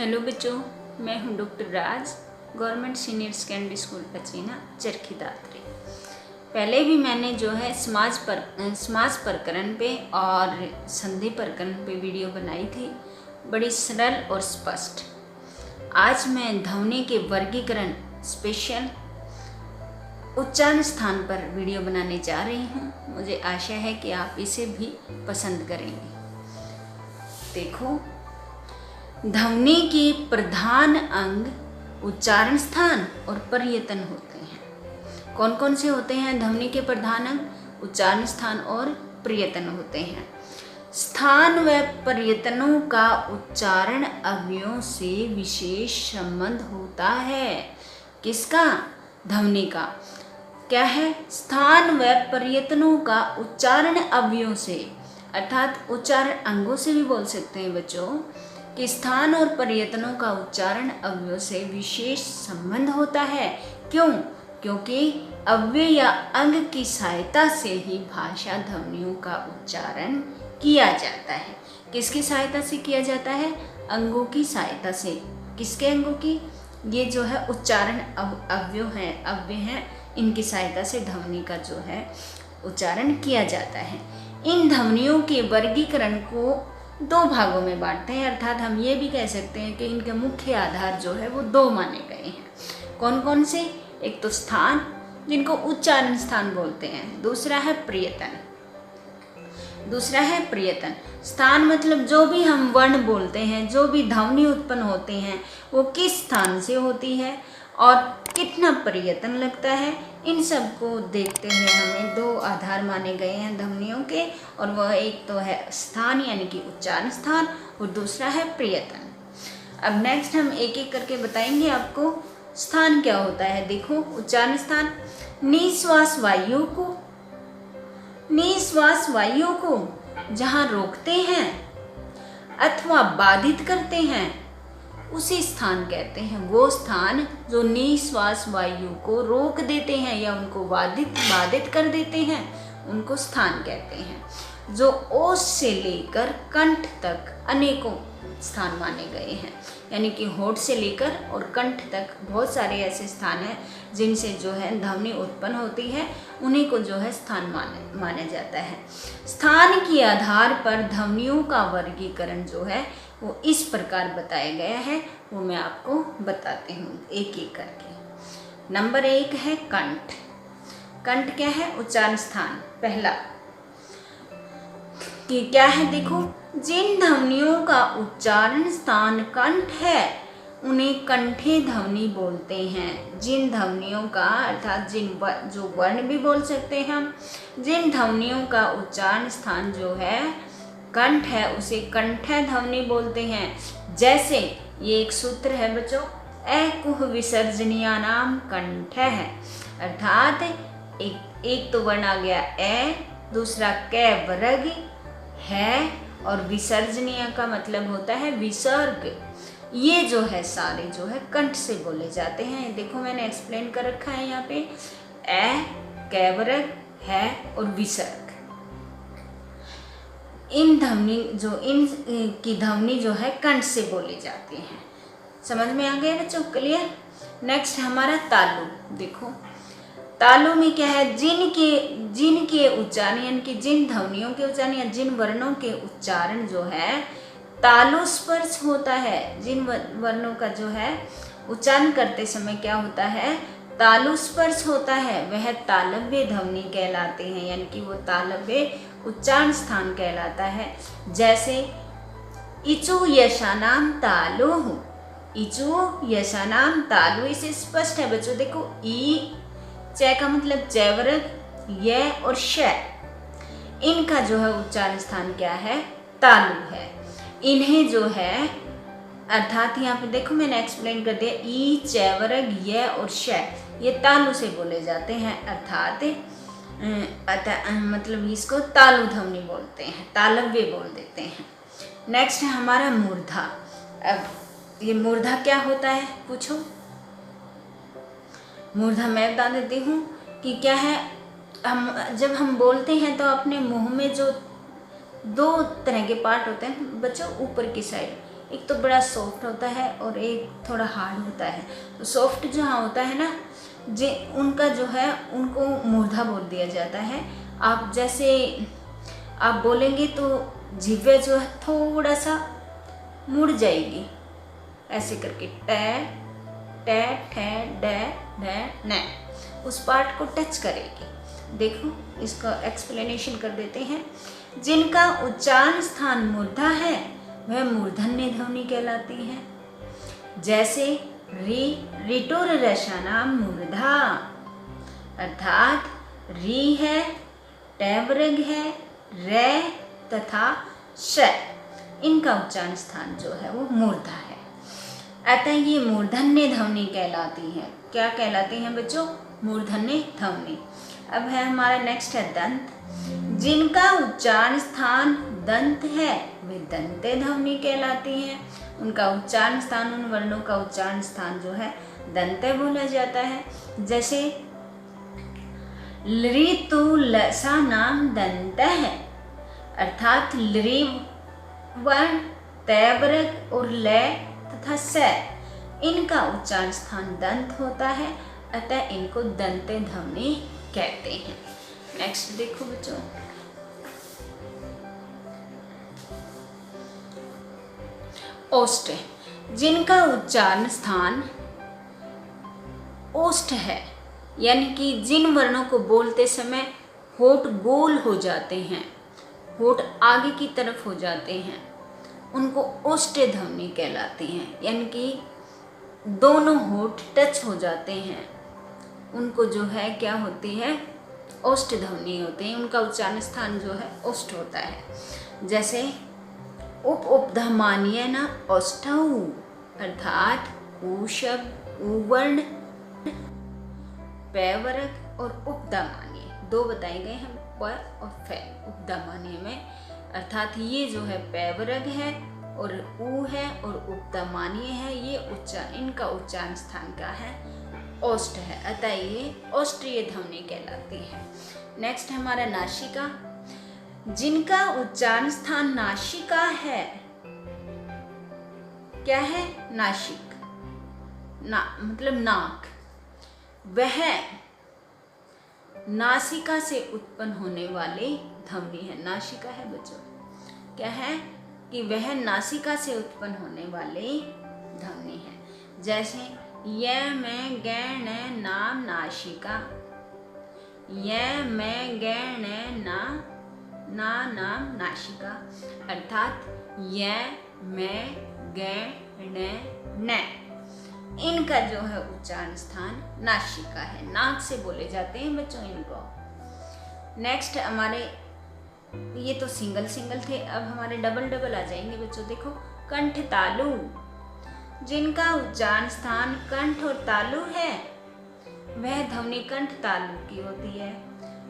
Hello बच्चों, मैं हूं डॉक्टर राज, government senior secondary school पचीना Charkhi Dadri. पहले भी मैंने जो है समाज प्रकरण पे और संधि प्रकरण पे वीडियो बनाई थी, बड़ी सरल और स्पष्ट। आज मैं ध्वनि के वर्गीकरण स्पेशल उच्चारण स्थान पर वीडियो बनाने जा रही हूँ। मुझे आशा है कि आप इसे भी पसंद करेंगे। देखो, ध्वनि के प्रधान अंग उच्चारण स्थान और पर्यतन होते हैं। कौन कौन से होते हैं ध्वनि के प्रधान अंग? उच्चारण स्थान और पर्यतन होते हैं। स्थान व पर्यतनों का उच्चारण अवयवों से विशेष संबंध होता है। किसका? ध्वनि का। क्या है? स्थान व पर्यतनों का उच्चारण अवयवों से, अर्थात उच्चारण अंगों से भी बोल सकते हैं बच्चों कि स्थान और पर्यतनों का उच्चारण अवयव से विशेष संबंध होता है। क्यों? क्योंकि अवयव या अंग की सहायता से ही भाषा ध्वनियों का उच्चारण किया जाता है। किसकी सहायता से किया जाता है? अंगों की सहायता से। किसके अंगों की? ये जो है उच्चारण अवयव हैं, इनकी सहायता से ध्वनि का जो है उच्चारण किया जाता है। इन ध्वनियों के वर्गीकरण को दो भागों में बांटते हैं, अर्थात हम ये भी कह सकते हैं कि इनके मुख्य आधार जो है वो दो माने गए हैं। कौन कौन से? एक तो स्थान, जिनको उच्चारण स्थान बोलते हैं। दूसरा है प्रियतन। स्थान मतलब जो भी हम वर्ण बोलते हैं, जो भी ध्वनि उत्पन्न होते हैं, वो किस स्थान से होती है और कितना पर्यतन लगता है, इन सब को देखते हुए हमें दो आधार माने गए हैं ध्वनियों के, और वह एक तो है स्थान यानी कि उच्चारण स्थान, और दूसरा है पर्यतन। अब नेक्स्ट हम एक एक करके बताएंगे आपको। स्थान क्या होता है? देखो, उच्चारण स्थान निश्वास वायु को जहाँ रोकते हैं अथवा बाधित करते हैं उसी स्थान कहते हैं। वो स्थान जो निश्वास वायु को रोक देते हैं या उनको बाधित कर देते हैं, उनको स्थान कहते हैं। जो ओस से लेकर कंठ तक अनेकों स्थान माने गए हैं, यानी कि होठ से लेकर और कंठ तक बहुत सारे ऐसे स्थान हैं जिनसे जो है ध्वनि उत्पन्न होती है, उन्हीं को जो है स्थान माना जाता है। स्थान के आधार पर ध्वनियों का वर्गीकरण जो है वो इस प्रकार बताया गया है, वो मैं आपको बताती हूँ एक एक करके। नंबर 1 है कंठ। कंठ क्या है? उच्चारण स्थान। पहला कि क्या है? देखो, जिन ध्वनियों का उच्चारण स्थान कंठ है उन्हें कंठे ध्वनि बोलते हैं। जिन ध्वनियों का, अर्थात जो वर्ण भी बोल सकते हैं हम, जिन ध्वनियों का उच्चारण स्थान जो है कंठ है उसे कंठे ध्वनि बोलते हैं। जैसे ये एक सूत्र है बच्चों, कुह विसर्जनीया नाम कंठ है, अर्थात एक तो वर्ण आ गया ए, दूसरा कै वर्ग है, और विसर्जनीय का मतलब होता है विसर्ग। ये जो है सारे जो है कंठ से बोले जाते हैं। देखो, मैंने एक्सप्लेन कर रखा है यहाँ पे, ए, कै वर्ग, है और विसर्ग। इन की ध्वनि जो है कंठ से बोली जाती है। समझ में आ गया बच्चों? क्लियर? नेक्स्ट हमारा तालु। देखो, तालु में क्या है? जिनके उच्चारण यानी कि जिन ध्वनियों के उच्चारण या जिन वर्णों के उच्चारण जो है तालु स्पर्श होता है। जिन वर्णों का जो है उच्चारण करते समय क्या होता है? तालु स्पर्श होता है, वह तालव्य ध्वनि कहलाते हैं, यानी कि वो तालव्य उच्चारण स्थान कहलाता है। जैसे इचु यशानाम तालु, इचु यशानाम तालु, इसे स्पष्ट है बच्चों। देखो, ई च का मतलब जयवर्ग, य और श, इनका जो है उच्चारण स्थान क्या है? तालु है। इन्हें जो है, अर्थात यहाँ पे देखो मैंने एक्सप्लेन कर दिया, ई, चैवर्ग, य और श, ये तालु से बोले जाते हैं, अर्थात मतलब इसको तालु ध्वनि बोलते हैं, तालव्य बोल देते हैं। नेक्स्ट है हमारा मूर्धा। अब ये मूर्धा क्या होता है पूछो? मूर्धा मैं बता देती हूँ कि क्या है। जब हम बोलते हैं तो अपने मुंह में जो दो तरह के पार्ट होते हैं बच्चों, ऊपर की साइड, एक तो बड़ा सॉफ्ट होता है और एक थोड़ा हार्ड होता है। तो सॉफ्ट जहाँ होता है ना, जे उनका जो है उनको मूर्धा बोल दिया जाता है। आप जैसे आप बोलेंगे तो जिह्वा जो है थोड़ा सा मुड़ जाएगी, ऐसे करके टे टे ठे डे डे ने, उस पार्ट को टच करेगी। देखो इसका एक्सप्लेनेशन कर देते हैं। जिनका उच्चारण स्थान मूर्धा है वह मूर्धन्य ध्वनि कहलाती है। जैसे री, रिटोर रसानाम मूर्धा, अर्थात री है, टैवरग है, रे तथा श, इनका उच्चारण स्थान जो है वो मूर्धा है, अतः ये मूर्धन्य ध्वनि कहलाती है। क्या कहलाती हैं बच्चों? मूर्धन्य ध्वनि। अब है हमारा नेक्स्ट है दंत। जिनका उच्चारण स्थान दंत है वे दंते ध्वनि कहलाती हैं। उनका उच्चारण स्थान, उन वर्णों का उच्चारण स्थान जो है दंते बोला जाता है। जैसे लृ तु लसा नाम दंत है, अर्थात लृ वर्ण, तैवरक और ल तथा स, इनका उच्चारण स्थान दंत होता है, अतः इनको दंते ध्वनि कहते हैं। नेक्स्ट देखो बच्चों, ओष्ठ। जिनका उच्चारण स्थान ओष्ठ है, यानी कि जिन वर्णों को बोलते समय होठ गोल हो जाते हैं, होठ आगे की तरफ हो जाते हैं, उनको ओष्ठ ध्वनि कहलाती हैं। यानी कि दोनों होठ टच हो जाते हैं, उनको जो है क्या होती है? ओष्ठ ध्वनि होती है। उनका उच्चारण स्थान जो है ओष्ठ होता है। जैसे उप उपधमानीय न ओष्ठौ, अर्थात ऊ शब्द, ऊ वर्ण, पैवरक और उपधमानीय दो बताए गए हैं, प और फे। उपधमानीय में अर्थात ये जो है पैवरक है और ऊ है और उपधमानीय है, ये उच्चारण, इनका उच्चारण स्थान का है ओष्ठ है, अतः ये ओष्ठीय ध्वनि कहलाती है। नेक्स्ट हमारा नासिका। जिनका उच्चारण स्थान नासिका है, क्या है? नासिक, ना मतलब नाक, वह नासिका से उत्पन्न होने वाली ध्वनि है। नासिका है बच्चों, क्या है? कि वह नासिका से उत्पन्न होने वाली ध्वनि है। जैसे य में गैण नाम नासिका, य में गैण ना नाम नासिका, अर्थात य में गैण न, इनका जो है उच्चारण स्थान नासिका है। नाक से बोले जाते हैं बच्चों इनको। नेक्स्ट हमारे, ये तो सिंगल सिंगल थे, अब हमारे डबल डबल आ जाएंगे बच्चों। देखो कंठ तालु। जिनका उच्चारण स्थान कंठ और तालु है वह ध्वनि कंठ तालु की होती है।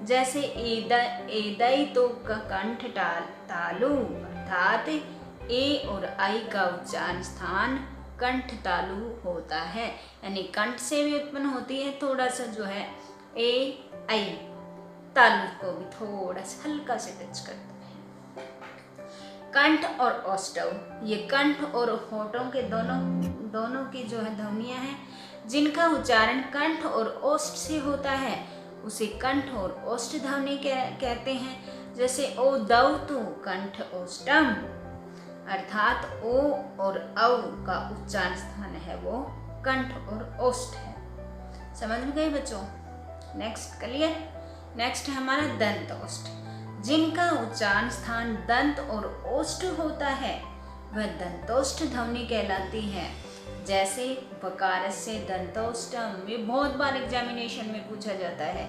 जैसे एदई तो का कंठ तालु, अर्थात ए और आई का उच्चारण स्थान कंठ तालु होता है, यानी कंठ से भी उत्पन्न होती है, थोड़ा सा जो है ए आई तालु को भी थोड़ा सा हल्का से टच करता है। कंठ और ओष्ठौ, ये कंठ और होठों के दोनों की जो है ध्वनियां हैं। जिनका उच्चारण कंठ और ओष्ठ से होता है उसे कंठ और ओष्ठ ध्वनि कहते हैं। जैसे ओ दौ तु कंठ ओष्ठम, अर्थात ओ और औ का उच्चारण स्थान है वो कंठ और ओष्ठ है। समझ में गए बच्चों? Next clear? नेक्स्ट है हमारा दंत ओष्ठ। जिनका उच्चारण स्थान दंत और ओष्ठ होता है वह दंतोष्ठ ध्वनि कहलाती है। जैसे वकार से दंतोष्ठम, ये बहुत बार एग्जामिनेशन में पूछा जाता है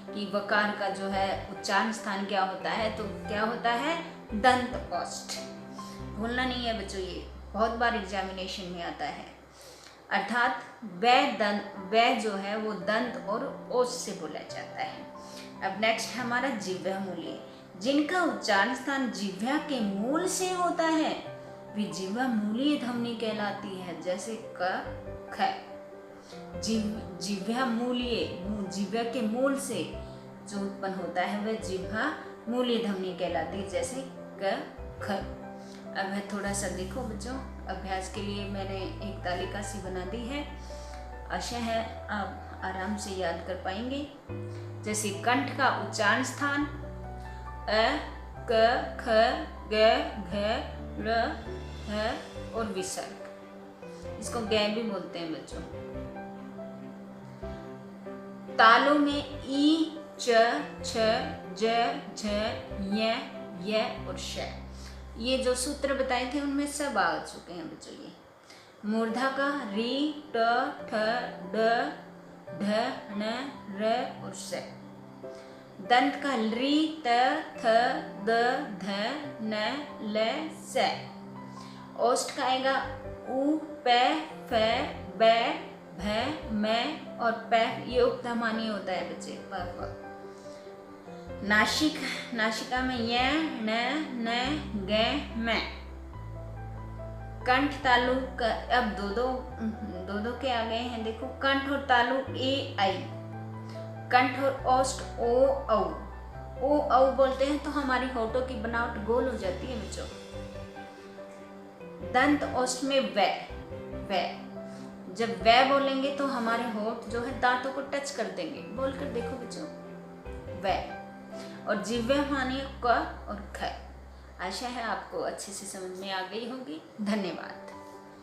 कि वकार का जो है उच्चारण स्थान क्या होता है, तो क्या होता है? दंत ओष्ठ। भूलना नहीं है बच्चों, ये बहुत बार एग्जामिनेशन में आता है। अर्थात वह जो है वो दंत और ओष्ठ से बोला जाता है। अब नेक्स्ट हमारा जिह्वा मूलीय। जिनका उच्चारण स्थान जिह्वा के मूल से होता है वे जिह्वा मूलीय ध्वनि कहलाती है। जैसे क ख, जिह्वा मूलीय, जिह्वा के मूल से जो उत्पन्न होता है वह जिह्वा मूलीय ध्वनि कहलाती है। जैसे क ख। अब है थोड़ा सा देखो बच्चों, अभ्यास के लिए मैंने एक तालिका सी बना दी है। आशा है आप आराम से याद कर पाएंगे। जैसे कंठ का उच्चारण स्थान अ, क, ख, ग, घ, र, ह और विसर्ग, इसको ग भी बोलते हैं बच्चों। तालों में ई, च, छ, ज, झ, य, य और श, ये जो सूत्र बताए थे उनमें सब आ चुके हैं बच्चों। ये मूर्धा का री, ट, ठ, ड, ढ, ण, र और स। दंत का री, त, थ, द, ध, न, ल, स। ओष्ठ का आएगा उ, प, फ, ब, भ, म और प, ये उपधामानी होता है बच्चे, प। नासिक, नासिका में य, न, ग, म। कंठ तालु अब दो के आ गए हैं देखो। कंठ और तालु ए, आई। कंठ और ओष्ठ ओ, औ। ओ, औ बोलते हैं तो हमारी होठों की बनावट गोल हो जाती है बच्चों। दंत ओष्ठ में व, व। जब व बोलेंगे तो हमारे होठ जो है दांतों को टच कर देंगे। बोलकर देखो बच्चों, व। और जिह्वा मानिए क और ख। आशा है आपको अच्छे से समझ में आ गई होगी। धन्यवाद।